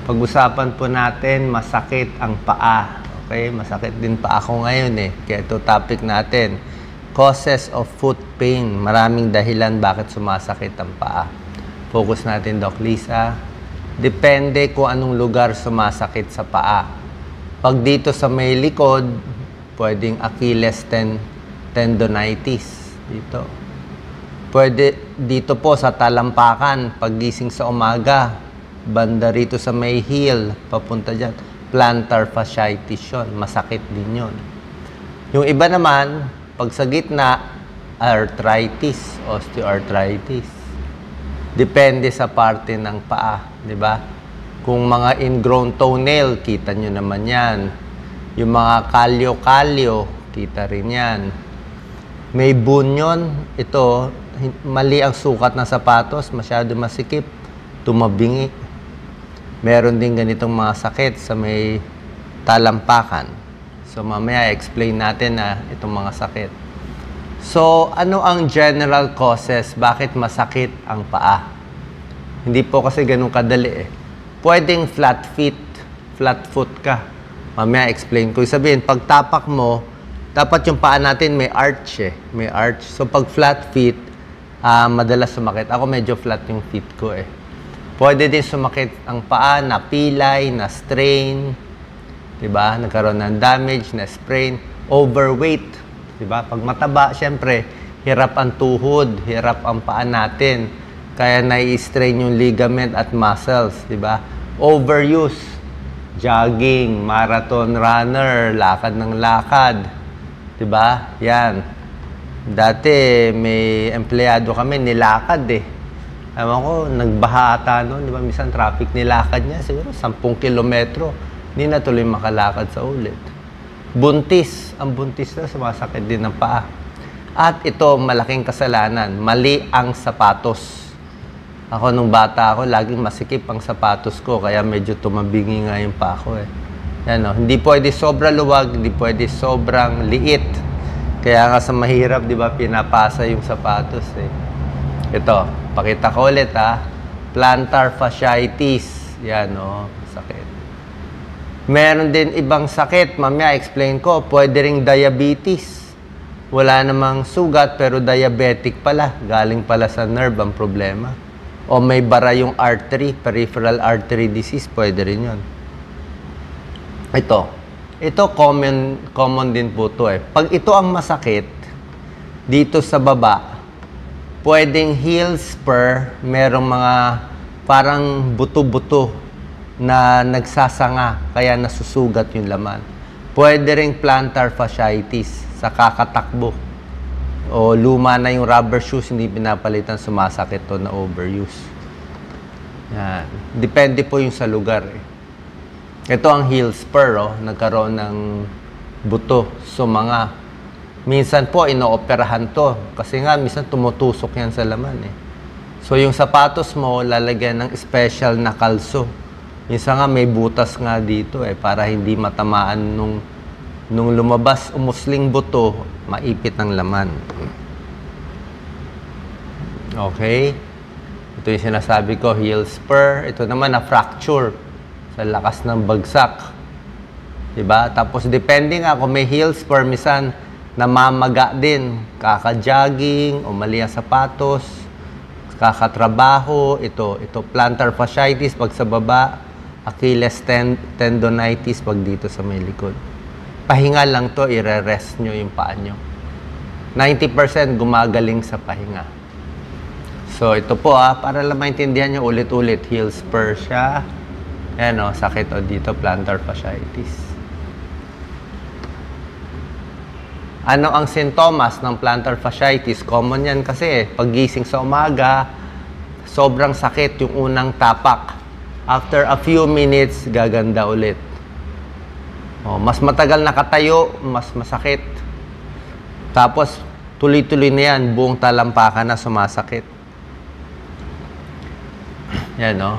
Pag-usapan po natin, masakit ang paa. Okay? Masakit din pa ako ngayon eh. Kaya ito topic natin. Causes of foot pain. Maraming dahilan bakit sumasakit ang paa. Focus natin, Doc Lisa. Depende kung anong lugar sumasakit sa paa. Pag dito sa may likod, pwedeng Achilles tendonitis. Dito. Pwede dito po sa talampakan, paggising sa umaga, banda rito sa may heel, papunta dyan, plantar fasciitis yun. Masakit din yun. Yung iba naman, pag sa gitna, arthritis, osteoarthritis. Depende sa parte ng paa, di ba? Kung mga ingrown toenail, kita nyo naman yan. Yung mga kalyo-kalyo, kita rin yan. May bunyon, ito, mali ang sukat ng sapatos, masyado masikip, tumabingi. Meron din ganitong mga sakit sa may talampakan. So, mamaya explain natin na itong mga sakit. So, ano ang general causes? Bakit masakit ang paa? Hindi po kasi ganun kadali eh. Pwedeng flat foot ka. Mamaya explain ko. Sabihin, pag tapak mo, dapat yung paa natin may arch eh. May arch. So, pag flat feet, madalas sumakit. Ako medyo flat yung feet ko eh. Pwede din sumakit ang paa, na pilay, na strain, diba? Nagkaroon ng damage, na sprain, overweight, diba? Pag mataba, syempre, hirap ang tuhod, hirap ang paa natin. Kaya nai-strain yung ligament at muscles, diba? Overuse, jogging, marathon runner, lakad ng lakad, diba? Yan. Dati, may empleyado kami, nilakad eh. Ewan ko, nagbaha ata noon, di ba? Minsan traffic nilakad niya, siguro 10 kilometro. Hindi na tuloy makalakad sa ulit. Buntis. Ang buntis na, sumasakit din ng paa. At ito, malaking kasalanan. Mali ang sapatos. Ako, nung bata ako, laging masikip ang sapatos ko, kaya medyo tumabingi nga yung paa ko eh. Yan, no? Hindi pwede sobra luwag, hindi pwede sobrang liit. Kaya nga sa mahirap, di ba, pinapasa yung sapatos eh. Ito, pakita ko ulit ha. Plantar fasciitis. Yan o, sakit. Meron din ibang sakit. Mamaya explain ko. Pwede ring diabetes. Wala namang sugat pero diabetic pala. Galing pala sa nerve ang problema. O may bara yung artery, peripheral artery disease. Pwede rin yun. Ito. Ito common din po ito eh. Pag ito ang masakit, dito sa baba, pwedeng heel spur, merong mga parang buto-buto na nagsasanga, kaya nasusugat yung laman. Pwede ring plantar fasciitis sa kakatakbo. O luma na yung rubber shoes, hindi pinapalitan, sumasakit to na overuse. Yan. Depende po yung sa lugar eh. Ito ang heel spur, oh, nagkaroon ng buto, sumanga. Minsan po, inooperahan to. Kasi nga, minsan tumutusok yan sa laman eh. So, yung sapatos mo, lalagyan ng special na kalso. Minsan nga, may butas nga dito eh, para hindi matamaan nung lumabas, umusling buto, maipit ng laman. Okay? Ito yung sinasabi ko, heel spur. Ito naman, na fracture sa lakas ng bagsak. Diba? Tapos, depende nga kung may heel spur, minsan, namamaga din, kaka-jogging, o mali ang sapatos, kakatrabaho, ito plantar fasciitis pag sa baba, Achilles tendonitis pag dito sa may likod. Pahinga lang to, i-rest nyo yung paa nyo. 90% gumagaling sa pahinga. So, ito po para lang maintindihan nyo ulit-ulit, heel spur siya. Ayan o, sakit o dito, plantar fasciitis. Ano ang sintomas ng plantar fasciitis? Common yan kasi paggising sa umaga, sobrang sakit yung unang tapak. After a few minutes, gaganda ulit. O, mas matagal nakatayo, mas masakit. Tapos, tuloy-tuloy na yan, buong talampakan na sumasakit. Yan o.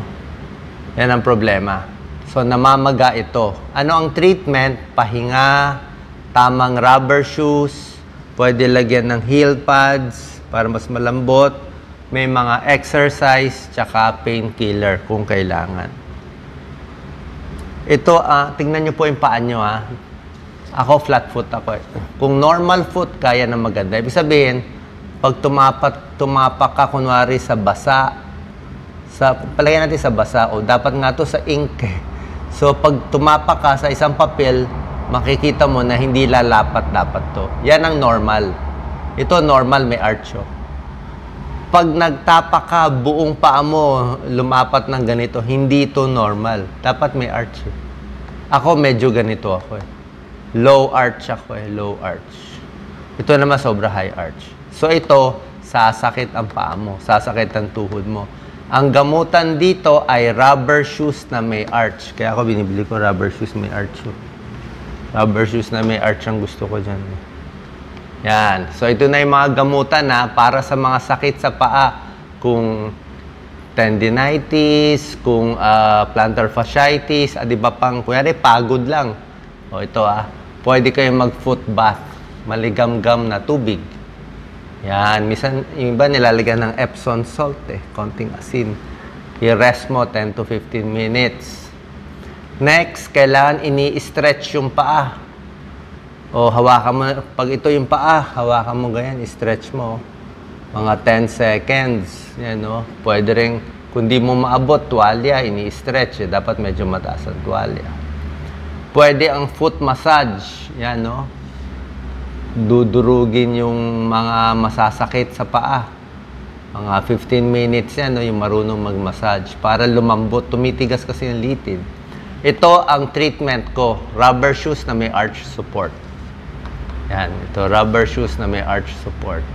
Yan ang problema. So, namamaga ito. Ano ang treatment? Pahinga, tamang rubber shoes, pwede lagyan ng heel pads para mas malambot, may mga exercise, tsaka painkiller kung kailangan. Ito, tingnan nyo po yung paa nyo, ha. Ako, flat foot ako. Kung normal foot, kaya na maganda. Ibig sabihin, pag tumapak ka, kunwari sa basa, palagay natin sa basa, o dapat nga to sa ink. So, pag tumapak ka sa isang papel, makikita mo na hindi lalapat dapat to. Yan ang normal. Ito, normal, may arch. Pag nagtapak ka, buong paa mo lumapat ng ganito, hindi ito normal. Dapat may arch. Ako, medyo ganito ako. Low arch ako. Low arch. Ito naman, sobra high arch. So, ito, sasakit ang paa mo. Sasakit ang tuhod mo. Ang gamutan dito ay rubber shoes na may arch. Kaya ako binibili ko rubber shoes may arch. Rubber shoes na may arch ang gusto ko dyan. Yan. So, ito na yung mga gamutan na para sa mga sakit sa paa. Kung tendinitis, kung plantar fasciitis, di ba pang, kunyari, pagod lang. O, ito pwede kayong mag-foot bath. Maligamgam na tubig. Yan. Minsan, yung iba nilalagyan ng Epsom salt, konting asin. I-rest mo 10 to 15 minutes. Next, kailangan ini-stretch yung paa. O, hawakan mo, pag ito yung paa, hawakan mo ganyan, stretch mo. Mga 10 seconds. Yan, Pwede rin, kung di mo maabot, tuwalya, ini-stretch. Dapat medyo mataas ang tuwalya. Pwede ang foot massage. Yan, Dudurugin yung mga masasakit sa paa. Mga 15 minutes yan, yung marunong mag-massage. Para lumambot, tumitigas kasi yung litid. Ito ang treatment ko. Rubber shoes na may arch support. Yan, ito, rubber shoes na may arch support.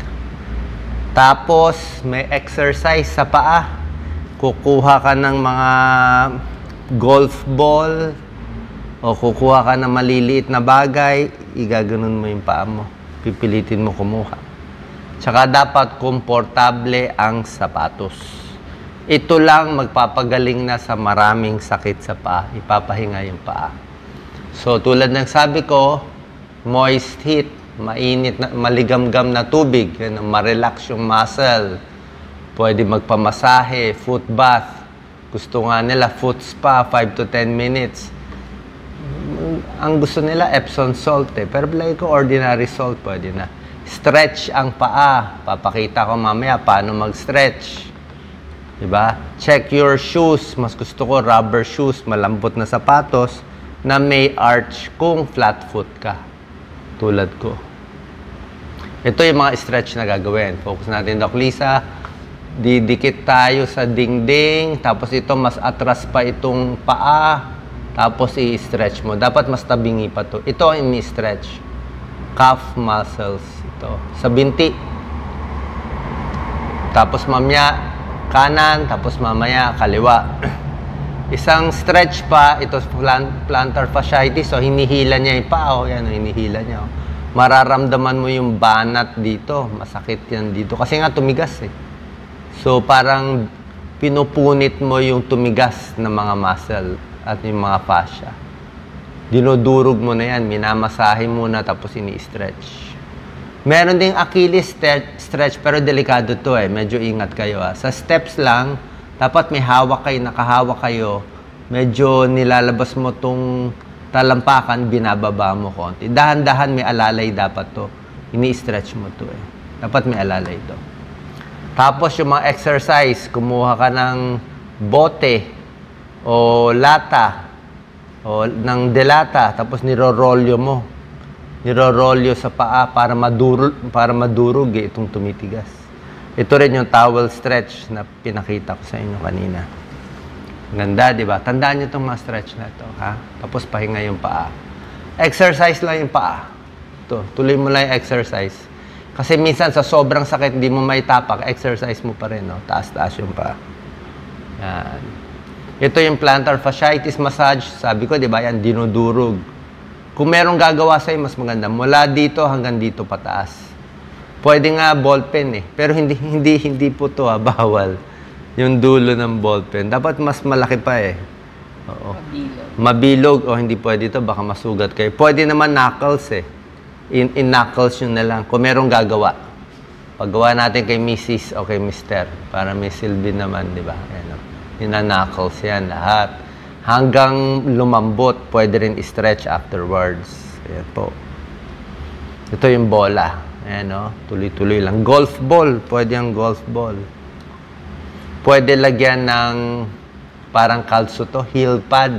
Tapos, may exercise sa paa. Kukuha ka ng mga golf ball o kukuha ka ng maliliit na bagay, igaganon mo yung paa mo. Pipilitin mo kumuha. Tsaka dapat komportable ang sapatos. Ito lang magpapagaling na sa maraming sakit sa paa. Ipapahinga yung paa. So, tulad ng sabi ko, moist heat, mainit na, maligamgam na tubig, ma-relax yung muscle. Pwede magpamasahe, foot bath. Gusto nga nila, foot spa, 5 to 10 minutes. Ang gusto nila, Epsom salt Pero like ko, ordinary salt, pwede na. Stretch ang paa. Papakita ko mamaya paano mag-stretch. Diba? Check your shoes. Mas gusto ko rubber shoes, malambot na sapatos, na may arch kung flat foot ka. Tulad ko. Ito yung mga stretch na gagawin. Focus natin, Doc Lisa. Didikit tayo sa dingding. Tapos ito, mas atras pa itong paa. Tapos i-stretch mo. Dapat mas tabingi pa to. Ito ang ini-stretch. Calf muscles. Ito. Sa binti. Tapos mamaya, kanan. Tapos mamaya, kaliwa. Isang stretch pa, ito plantar fasciitis, so hinihila niya yung paa, yan, hinihila niya. Mararamdaman mo yung banat dito, masakit yan dito, kasi nga tumigas So parang pinupunit mo yung tumigas na mga muscle at yung mga fascia. Dinudurog mo na yan, minamasahe mo na, tapos ini-stretch. Meron ding Achilles stretch, pero delikado to medyo ingat kayo Sa steps lang, dapat may hawak kayo, nakahawak kayo. Medyo nilalabas mo tong talampakan, binababa mo konti. Dahan-dahan may alalay dapat to. Ini-stretch mo to Dapat may alalay to. Tapos yung mga exercise, kumuha ka ng bote o lata o ng delata, tapos nirorolyo mo. Nirorolyo sa paa para madurog itong tumitigas. Ito rin yung towel stretch na pinakita ko sa inyo kanina. Ganda, di ba? Tandaan nyo itong mga stretch na ito, ha? Tapos pahinga yung paa. Exercise lang yung paa. Ito, tuloy mo lang yung exercise. Kasi minsan sa sobrang sakit, hindi mo maitapak, exercise mo pa rin, Taas-taas yung paa. Yan. Ito yung plantar fasciitis massage. Sabi ko, di ba, yan, dinudurog. Kung merong gagawa sa'yo, mas maganda. Mula dito hanggang dito pataas. Pwede nga ballpen pero hindi po to bawal. Yung dulo ng ballpen. Dapat mas malaki pa Oo. Mabilog. O hindi pwede to, baka masugat kayo. Pwede naman knuckles In-knuckles yun na lang. Kung merong gagawa. Paggawa natin kay Mrs. o kay Mr. Para may silbi naman, di ba? Ina-knuckles yan lahat. hanggang lumambot. Pwede rin stretch afterwards. Ayan po. Ito yung bola. Ayan, no? Tuloy-tuloy lang. Golf ball. Pwede yung golf ball. Pwede lagyan ng parang kalso to, heel pad.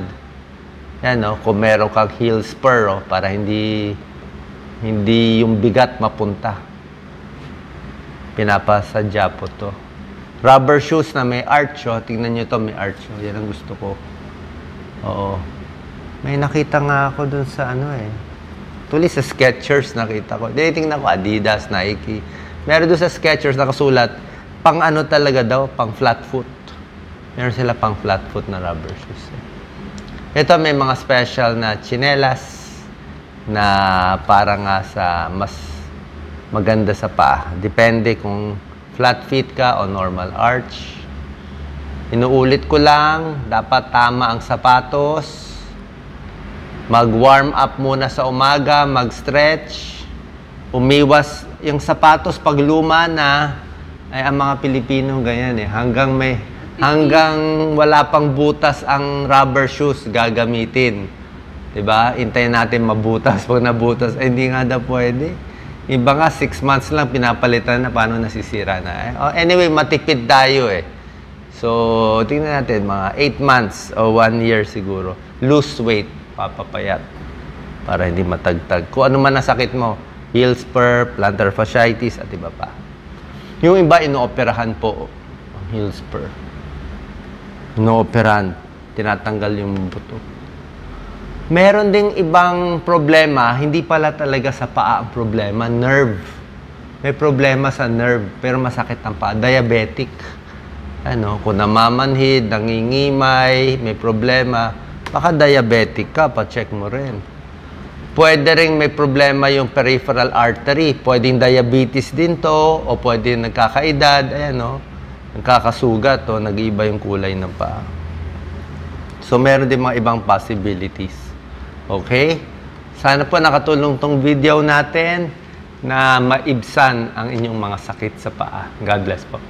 Ayan, no? Kung meron kang heel spur, oh, para hindi yung bigat mapunta. Pinapasadya po to. Rubber shoes na may arch, oh. Tingnan nyo to, may arch. Oh. Yan ang gusto ko. Oo. May nakita nga ako dun sa ano eh. Tuloy sa Skechers nakita ko. Tingnan ko, Adidas, Nike. Meron dun sa Skechers nakasulat, pang ano talaga daw, pang flat foot. Meron sila pang flat foot na rubber shoes. Ito may mga special na chinelas na para nga sa mas maganda sa paa. Depende kung flat feet ka o normal arch. Inuulit ko lang, dapat tama ang sapatos. Mag-warm up muna sa umaga, mag-stretch. Umiwas yung sapatos pag luma na, ay ang mga Pilipino ganyan eh. Hanggang wala pang butas ang rubber shoes gagamitin. 'Di ba? Hintayin natin mabutas. Pag nabutas, ay hindi nga daw pwede. Iba nga 6 months lang pinapalitan na, paano nasisira na. Anyway, matipid tayo eh. So, tingnan natin mga 8 months o 1 year siguro. Lose weight, papapayat para hindi matagtag. Kung ano man ang sakit mo, heel spur, plantar fasciitis at iba pa. Yung iba inooperahan po ang heel spur. Inooperahan, tinatanggal yung buto. Meron ding ibang problema, hindi pala talaga sa paa ang problema, nerve. May problema sa nerve, pero masakit ang paa. Diabetic. Ano, kung namamanhid, nangingimay, may problema, baka diabetic ka, pa-check mo rin. Pwede rin may problema yung peripheral artery. Pwedeng diabetes din to, o pwedeng nagkakaedad, ayan o, nagkakasugat o nag-iiba yung kulay ng paa. So, meron din mga ibang possibilities. Okay? Sana po nakatulong tong video natin na maibsan ang inyong mga sakit sa paa. God bless po.